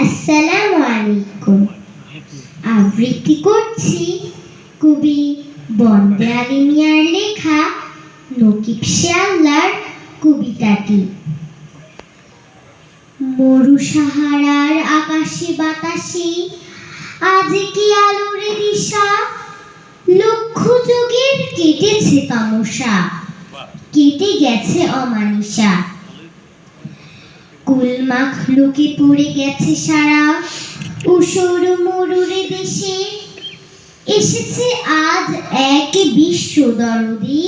আসসালামু আলাইকুম। আবৃত্তি করছি কবি বন্দে আলী মিয়ার লেখা নকিব শেয়াল্লার কবিতাটি। মরু সাহারার আকাশে বাতাসে আজ কি আলোর দিশা, লক্ষ যুগের কেটেছে তামসা, কেটে গেছে অমানিসা। কুলমাখ লোকে পড়ে গেছে সারা উষর মরুরে দেশে, এসেছে আজ এক বিশ্ব দরদি,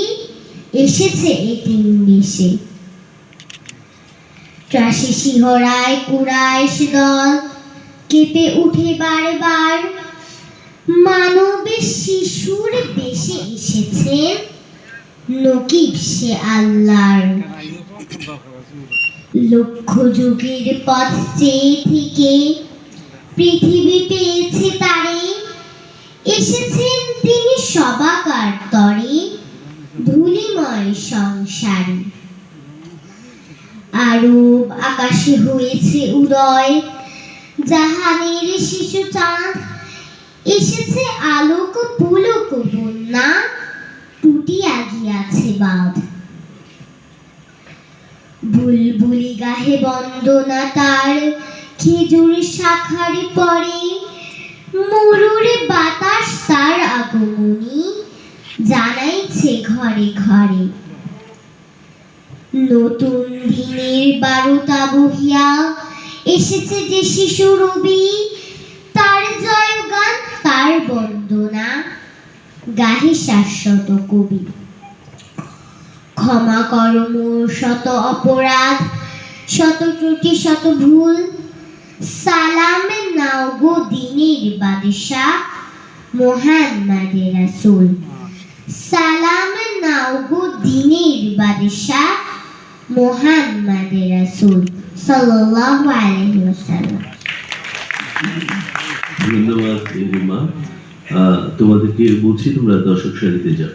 এসেছে এতিম বেশে। ত্রাসে শিহরায় কুরাইশ দল, কেঁপে উঠে বারবার, মানবের শিশুর বেশে এসেছে নকিব সে আল্লাহর। লক্ষ যুগের পথ চেয়ে থেকে পৃথিবী পেয়েছে তারে, এসেছেন তিনি সবাকার তরে ধূলিময় সংসারে। আরব আকাশে হয়েছে উদয় জাহানের শিশু চাঁদ, এসেছে আলোক পুলক বন্যা, টুটিয়া গিয়াছে বাঁধ। বুলবুলি গাহে বন্দনা তার খেজুর শাখার পরে, মরুরে বাতাস তার আগমনী জানাইছে ঘরে ঘরে। নতুন দিনের বারতা বহিয়া এসেছে যে শিশু রবি, তার জয়গান তার বন্দনা গাহে শাশ্বত কবি। ক্ষমা কর মোর শত অপরাধ, শত ত্রুটি শত ভুল, সালাম নাও গো দিনের বাদশাহ মুহাম্মদে রাসূল। সালাম নাও গো দিনের বাদশাহ মুহাম্মদে রাসূল সাল্লাল্লাহু আলাইহি ওয়াসাল্লাম। ধন্যবাদ রিমা। তোমাদেরকে বলছি তোমরা দর্শক সারিতে যাও।